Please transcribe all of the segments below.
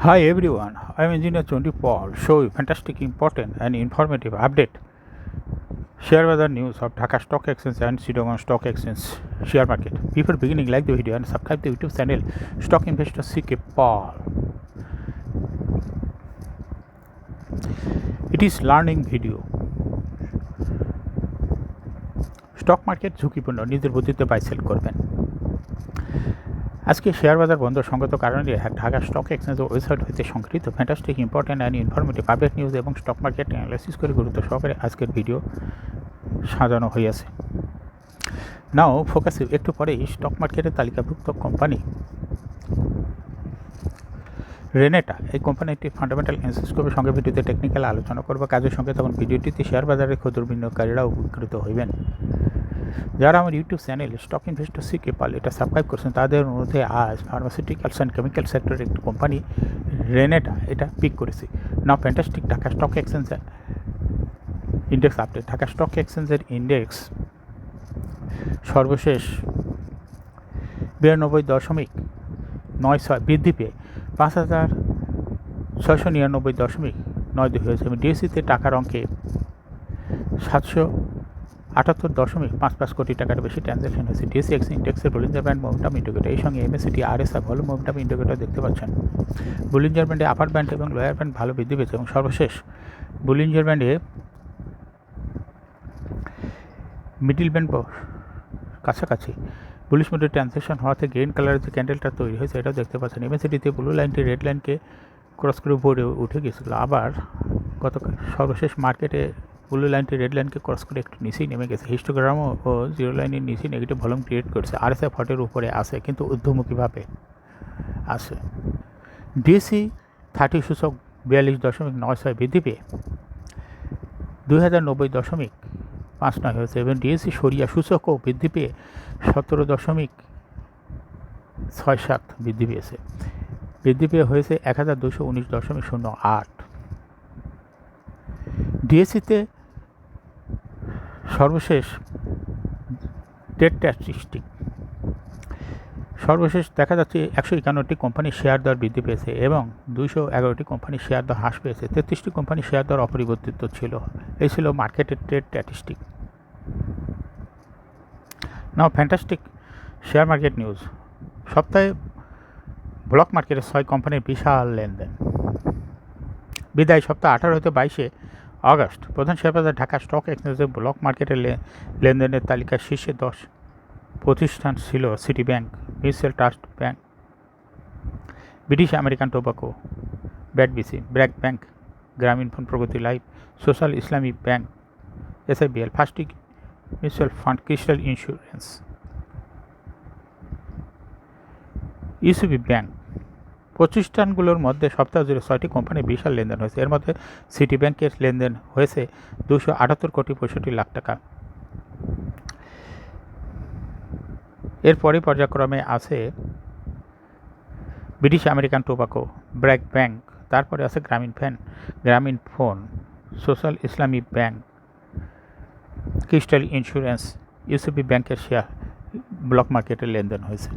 Hi everyone, I am Engineer Chondi Paul. Show you fantastic, important and informative update. Share weather news of Dhaka Stock Exchange and Chittagong Stock Exchange share market. Before beginning, like the video and subscribe the YouTube channel Stock Investor CK Paul. It is learning video. Stock market ঝুঁকিপূর্ণ, নিজের বুদ্ধিতে buy sell করবেন। আজকে share বাজার বন্ধ সঙ্গত কারণে Dhaka stock এক্সচেঞ্জের ওয়েবসাইট হইতে সংগৃহীত fantastic, important and informative update news এবং স্টক মার্কেট অ্যানালাইসিস করে গুরুত্ব সহকারে আজকের ভিডিও সাজানো হইয়াছে। নাও ফোকাসে একটু পরেই স্টক মার্কেটের তালিকাভুক্ত কোম্পানি রেনেটা, এই কোম্পানিটি ফান্ডামেন্টাল অ্যানালাইসিস করবে, সঙ্গে ভিডিওতে টেকনিক্যাল আলোচনা করবো কাজের সঙ্গে। তখন ভিডিওটিতে শেয়ার বাজারের ক্ষুদ্র বিনিয়োগকারীরা উপকৃত হইবেন। যারা আমার YouTube channel stock investor CK Pal এটা সাবস্ক্রাইব করছেন, তাদের অনুরোধে আজ ফার্মাসিউটিক্যালস অ্যান্ড কেমিক্যাল সেক্টরের একটি কোম্পানি রেনেটা এটা পিক করেছি। Now fantastic Dhaka stock exchange index update. Dhaka stock এক্সচেঞ্জের ইন্ডেক্স সর্বশেষ 92.96 বৃদ্ধি পেয়ে 5699.92 হয়েছে এবং ডিএসসিতে টাকার অঙ্কে 778.55 কোটি টাকার বেশি ট্রানজ্যাকশন হয়েছে। ডিএসসি ইন্ডেক্সের বলিঞ্জার ব্যান্ড মোমেন্টাম ইন্ডিকেটর, এই সঙ্গে এমএসসিটি আরএসআই ভলিউম মোমেন্টাম ইন্ডিকেটর দেখতে পাচ্ছেন। বলিঞ্জার ব্যান্ডে আপার ব্যান্ড এবং লোয়ার ব্যান্ড ভালো বৃদ্ধি পেয়েছে এবং সর্বশেষ বলিঞ্জার ব্যান্ডে মিডিল ব্যান্ড কাছাকাছি বুলিশ মোডের ট্রানজ্যাকশন হওয়াতে গ্রিন কালারের যে ক্যান্ডেলটা তৈরি হয়েছে এটাও দেখতে পাচ্ছেন। এমএসসিটিতে ব্লু লাইনটি রেড লাইনকে ক্রস করে উপরে উঠে গিয়েছিল, আবার গতকাল সর্বশেষ মার্কেটে ব্লু লাইনটি রেড লাইনকে ক্রস করে একটু নিচেই নেমে গেছে। হিস্টোগ্রামও ও জিরো লাইনের নিচে নেগেটিভ ভলিউম ক্রিয়েট করছে। আরএসআই 40 উপরে আসে কিন্তু ঊর্ধ্বমুখীভাবে আসে। ডিএসসি 30 সূচক 42.96 বৃদ্ধি পেয়ে 2090.59 হয়েছে এবং ডিএসসি সরিয়া সূচকও বৃদ্ধি পেয়ে 17.67 বৃদ্ধি পেয়েছে। বৃদ্ধি পেয়ে হয়েছে 1219.08। ডিএসসিতে সর্বশেষ ডেট স্ট্যাটিস্টিক সর্বশেষ দেখা যাচ্ছে 151টি কোম্পানির শেয়ার দর বৃদ্ধি পেয়েছে এবং 211টি কোম্পানির শেয়ার দর হ্রাস পেয়েছে। 33টি কোম্পানির শেয়ার দর অপরিবর্তিত ছিল। এই ছিল মার্কেটের ট্রেড স্ট্যাটিস্টিক। নাও ফ্যান্টাস্টিক শেয়ার মার্কেট নিউজ। সপ্তাহে ব্লক মার্কেটে 6 কোম্পানির বিশাল লেনদেন। বিদায় সপ্তাহ 18 হতে 22 আগস্ট প্রধান শেয়ার বাজার ঢাকা স্টক এক্সচেঞ্জের ব্লক মার্কেটের লেনদেনের তালিকার শীর্ষে 10 প্রতিষ্ঠান ছিল City Bank, Mutual Trust Bank, British American Tobacco, ব্যাডবিসি, BRAC Bank, Grameen Phone, Pragati Life, Social Islami Bank, SIBL, First Mutual Fund, Crystal Insurance, UCB Bank. প্রতিষ্ঠানগুলোর মধ্যে সপ্তাহ জুড়ে 6টি কোম্পানির বিশাল লেনদেন হয়েছে। এর মধ্যে সিটি ব্যাংকের লেনদেন হয়েছে 278 কোটি 65 লাখ টাকা। এরপরে পর্যায়ক্রমে আছে British American tobacco, BRAC bank, তারপরে আছে গ্রামীণ phone, social Islami bank, crystal Insurance, UCB ব্যাংকের শেয়ার ব্লক মার্কেটে লেনদেন হয়েছে।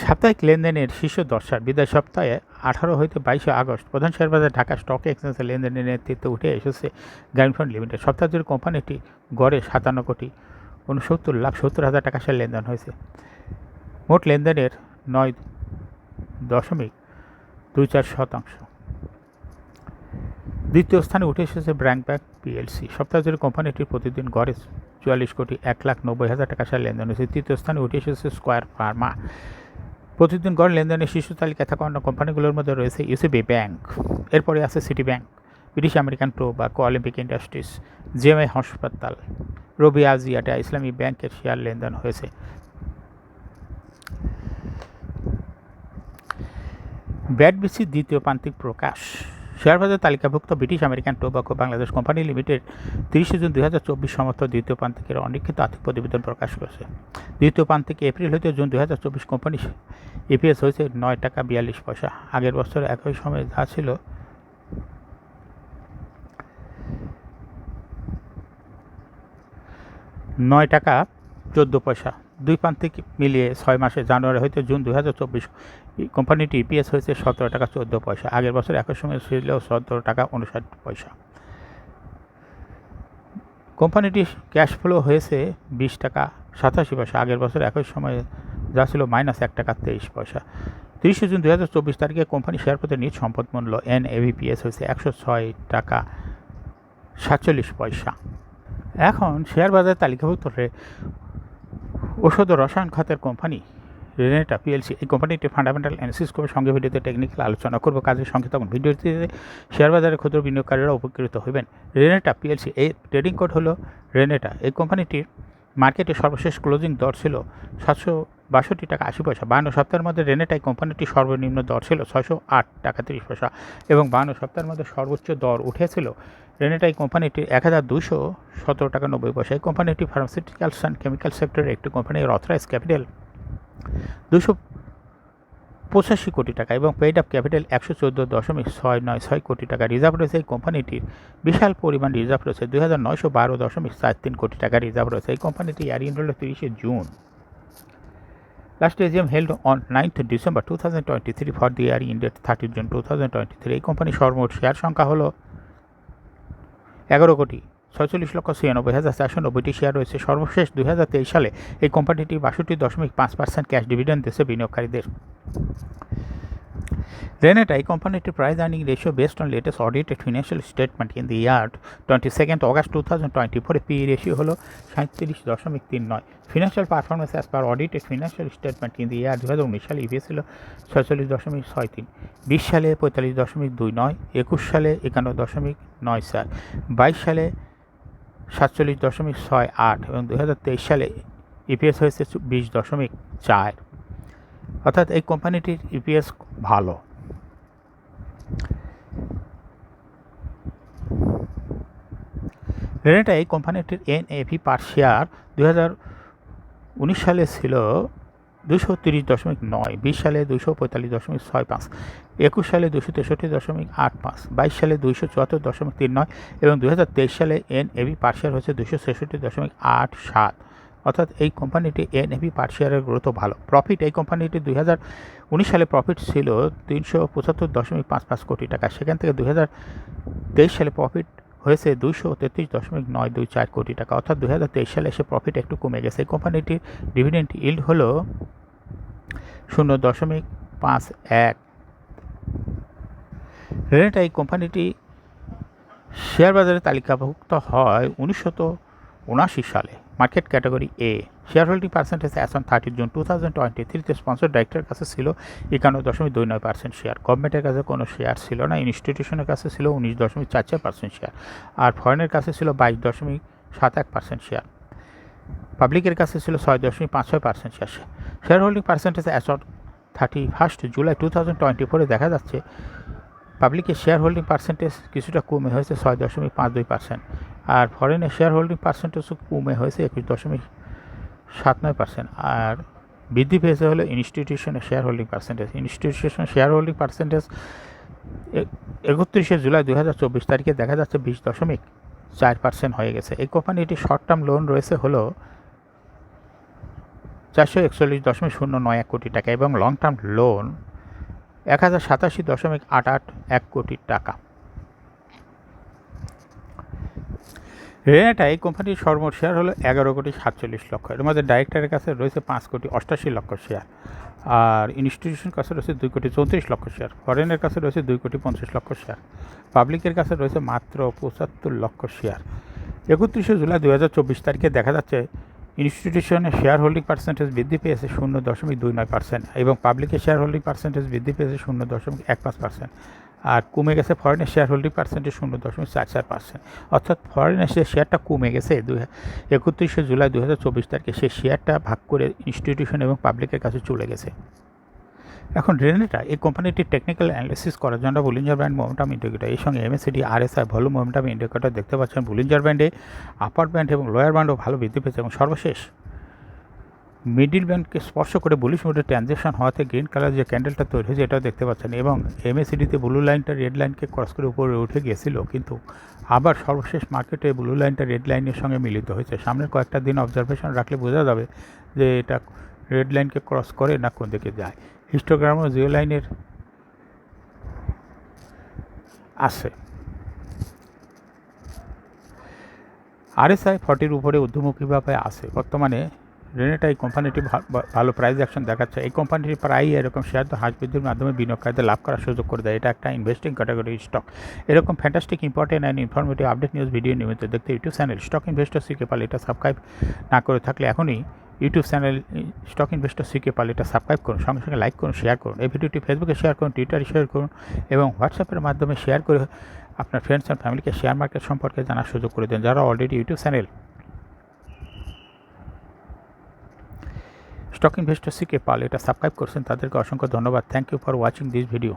সাপ্তাহিক লেনদেনের শীর্ষ 10 বিদায় সপ্তাহে 18 হইতে 22 আগস্ট প্রধান শেয়ার বাজার ঢাকা স্টক এক্সচেঞ্জের লেনদেনের নেতৃত্বে উঠে এসেছে গ্রামীণ ফোন লিমিটেড। সপ্তাহ জুড়ে কোম্পানিটি গড়ে 57 কোটি 69,70,000 টাকা শেয়ার লেনদেন হয়েছে। মোট লেনদেনের 9.24%। দ্বিতীয় স্থানে উঠে এসেছে ব্র্যাক ব্যাংক পিএলসি। সপ্তাহ জুড়ে কোম্পানিটির প্রতিদিন গড়ে 44 কোটি 1,90,000 টাকা শেয়ার লেনদেন হয়েছে। তৃতীয় স্থানে উঠে এসেছে স্কয়ার ফার্মা। প্রতিদিন গড় লেনদেনের শীর্ষ তালিকায় থাকা অন্য কোম্পানিগুলোর মধ্যে রয়েছে ইউসিবি ব্যাংক, এরপরে আছে city bank, British American tobacco, Olympic industries, GMI হাসপাতাল, রবি আজিয়াটা, ইসলামী ব্যাংকের শেয়ার লেনদেন হয়েছে। ব্যাডবিসির দ্বিতীয় প্রান্তিক প্রকাশ। শেয়ার বাজার তালিকাভুক্ত British American tobacco Bangladesh company limited 30 June 2024 সমর্থ দ্বিতীয় প্রান্তিকের অনিক্ষিত আর্থিক প্রতিবেদন প্রকাশ করেছে। দ্বিতীয় প্রান্তিকে এপ্রিল হতে জুন 2024 কোম্পানি ইপিএস হয়েছে 9 টাকা 42 পয়সা। আগের বছর একই সময়ে যা ছিল 9 টাকা 14 পয়সা। দুই প্রান্তিক মিলিয়ে 6 মাসে জানুয়ারি হইতে জুন 2024 কোম্পানিটি ইপিএস হয়েছে 17 টাকা 14 পয়সা। আগের বছর একই সময় ছিল 17 টাকা 59 পয়সা। কোম্পানিটির ক্যাশ ফ্লো হয়েছে 20 টাকা 87 পয়সা। আগের বছর একই সময়ে যা ছিল -1 টাকা 23 পয়সা। 30 জুন 2024 তারিখে কোম্পানি শেয়ার প্রতি নিজ সম্পদ মূল্য NAVPS হয়েছে 106 টাকা 47 পয়সা। এখন শেয়ার বাজারে তালিকাভুক্ত ঔষধ ও রসায়ন খাতের কোম্পানি রেনেটা পিএলসি। এই কোম্পানিটির ফান্ডামেন্টাল অ্যানালিসিস করবে, সঙ্গে ভিডিওতে টেকনিক্যাল আলোচনা করবো। কাজের সঙ্গে তখন ভিডিওতে শেয়ার বাজারে ক্ষুদ্র বিনিয়োগকারীরা উপকৃত হবেন। রেনেটা পিএলসি এই ট্রেডিং কোড হলো রেনেটা। এই কোম্পানিটির মার্কেটে সর্বশেষ ক্লোজিং দর ছিল 762 টাকা 80 পয়সা। 52 সপ্তাহের মধ্যে রেনেটাই কোম্পানিটির সর্বনিম্ন দর ছিল 608 টাকা 30 পয়সা এবং 52 সপ্তাহের মধ্যে সর্বোচ্চ দর উঠেছিল রেনেটাই কোম্পানিটির 1217 টাকা 90 পয়সা। এই কোম্পানিটি ফার্মাসিউটিক্যালস অ্যান্ড কেমিক্যাল সেক্টরের একটি কোম্পানি। এর অথরাইজ ক্যাপিটাল 285 কোটি টাকা এবং পেইড আপ ক্যাপিটাল 114.696 কোটি টাকা। রিজার্ভ রয়েছে এই কোম্পানিটির বিশাল পরিমাণ রিজার্ভ রয়েছে 2912.43 কোটি টাকা রিজার্ভ রয়েছে। এই কোম্পানিটি ইয়ার এন্ড হল 30 June. Last AGM held on 9th December 2023 for the year ended 30 June 2023। এই কোম্পানির সর্বমোট শেয়ার সংখ্যা হলো 11,46,96,490 শেয়ার রয়েছে। সর্বশেষ 2023 সালে এই কোম্পানিটি 62.5% ক্যাশ ডিভিডেন্ড দিয়েছে বিনিয়োগকারীদের। রেনেটা এই কোম্পানিটির price earning ratio based on latest audited financial statement in the year 22 August 2024 P ratio হলো 37.39। Financial performance as per audited financial statement in the year 2019 সালে ইপিএস ছিল 46.63, 20 সালে 45.29, 21 সালে 51.94, 22 সালে 47.68 এবং 2023 সালে ইপিএস হয়েছে 20.4। অর্থাৎ এই কোম্পানিটির ইপিএস ভালো। রেনেটা এই কোম্পানিটির NAV পার শেয়ার 2019 সালে ছিল 230.9, 20 সালে 245.65, 21 সালে 263.85, 22 সালে 274.39 এবং 2023 সালে NAV পার শেয়ার হচ্ছে 266.87। অর্থাৎ এই কোম্পানিটি NAV পার শেয়ারের গ্রোথ ভালো। প্রফিট এই কোম্পানিটি 2019 সালে প্রফিট ছিল 375.55 কোটি টাকা। সেখান থেকে 2023 সালে প্রফিট হয়েছে 233.924 কোটি টাকা। অর্থাৎ 2023 সালে এসে প্রফিট একটু কমে গেছে। এই কোম্পানিটির ডিভিডেন্ড ইল্ড হলো 0.51। রেনেটা এই কোম্পানিটি শেয়ার বাজারে তালিকাভুক্ত হয় 1979 সালে। Market category A. Share holding percentage as on 30 June 2023 sponsor ডাইরেক্টরের কাছে ছিল 51.29% শেয়ার। গভর্নমেন্টের কাছে কোনো শেয়ার ছিল না। ইনস্টিটিউশনের কাছে ছিল 19.44% শেয়ার আর ফরেনের কাছে ছিল 22.71% শেয়ার। পাবলিকের কাছে ছিল 6.56% share. Share holding percentage as on 31 July 2024 দেখা যাচ্ছে পাবলিকের শেয়ার হোল্ডিং পার্সেন্টেজ কিছুটা কমে হয়েছে 6.52% আর ফরেনের শেয়ার হোল্ডিং পার্সেন্টেজও কমে হয়েছে 21.79% আর বৃদ্ধি পেয়েছে হলো ইনস্টিটিউশনের শেয়ার হোল্ডিং পার্সেন্টেজ। ইনস্টিটিউশনের শেয়ার হোল্ডিং পার্সেন্টেজ 31 জুলাই 2024 তারিখে দেখা যাচ্ছে 20.4% হয়ে গেছে। এই কোম্পানিটি শর্ট টার্ম লোন রয়েছে হলো 441.091 কোটি টাকা এবং লং টার্ম লোন 1087.881 কোটি টাকা। রেনেটা এই কোম্পানির সর্বমোট শেয়ার হলো 11,47,00,000। এর মধ্যে ডাইরেক্টরের কাছে রয়েছে 5,88,00,000 শেয়ার আর ইনস্টিটিউশন কাছে রয়েছে 2,34,00,000 শেয়ার। ফরেনের কাছে রয়েছে 2,50,00,000 শেয়ার। পাবলিকের কাছে রয়েছে মাত্র 75,00,000 শেয়ার। 31 জুলাই 2024 তারিখে দেখা যাচ্ছে ইনস্টিটিউশনের শেয়ার হোল্ডিং পার্সেন্টেজ বৃদ্ধি পেয়েছে 0.29% এবং পাবলিকের শেয়ার হোল্ডিং পার্সেন্টেজ বৃদ্ধি পেয়েছে 0.15% আর কমে গেছে ফরেনের শেয়ার হোল্ডিং পার্সেন্টেজ 0.44%। অর্থাৎ ফরেনের যে শেয়ারটা কমে গেছে 31 জুলাই 2024 তারিখে সেই শেয়ারটা ভাগ করে ইনস্টিটিউশন এবং পাবলিকের কাছে চলে গেছে। এখন রেনেটা এই কোম্পানিটির টেকনিক্যাল অ্যানালিসিস করার জন্য বুলিঞ্জার ব্যান্ড মোমেন্টাম ইন্ডিকেটর এই সঙ্গে MACD RSI volume momentum indicator দেখতে পাচ্ছেন। বুলিঞ্জার ব্যান্ডে আপার ব্যান্ড এবং লোয়ার ব্যান্ডও ভালো বৃদ্ধি পেয়েছে এবং সর্বশেষ মিডিল ব্যান্ডকে স্পর্শ করে বুলিশ মোডে ট্রানজ্যাকশন হওয়াতে গ্রিন কালার যে ক্যান্ডেলটা তৈরি হয়েছে এটাও দেখতে পাচ্ছেন, এবং এমএসিডিতে ব্লু লাইনটা রেড লাইনকে ক্রস করে উপরে উঠে গিয়েছিল, কিন্তু আবার সর্বশেষ মার্কেটে ব্লু লাইনটা রেড লাইনের সঙ্গে মিলিত হয়েছে। সামনের কয়েকটা দিন অবজারভেশন রাখলে বোঝা যাবে যে এটা রেড লাইনকে ক্রস করে না কোন দিকে যায়। হিস্টোগ্রামও জিও লাইনের আছে। আরএসআই 40-র উপরে ঊর্ধ্বমুখীভাবে আছে। বর্তমানে রেনেটা এই কোম্পানিটি ভালো প্রাইস অ্যাকশন দেখাচ্ছে। এই কোম্পানিটি প্রায়ই এরকম শেয়ার হ্রাস বৃদ্ধির মাধ্যমে বিনিয়োগকারীদের লাভ করার সুযোগ করে দেয়। এটা একটা ইনভেস্টিং ক্যাটাগরি স্টক। এরকম fantastic, important and informative update news video নিয়মিত দেখতে YouTube channel stock investor CK Pal এটা সাবস্ক্রাইব না করে থাকলে এখনই YouTube channel stock investor CK Pal এটা সাবস্ক্রাইব করুন, সঙ্গে সঙ্গে লাইক করুন, শেয়ার করুন। এই ভিডিওটি ফেসবুকে শেয়ার করুন, টুইটারে শেয়ার করুন এবং হোয়াটসঅ্যাপের মাধ্যমে শেয়ার করে আপনার ফ্রেন্ডস অ্যান্ড ফ্যামিলিকে শেয়ার মার্কেট সম্পর্কে জানার সুযোগ করে দেন। যারা already YouTube channel stock investor CK Pal এটা সাবস্ক্রাইব করছেন তাদেরকে অসংখ্য ধন্যবাদ। Thank you for watching this video.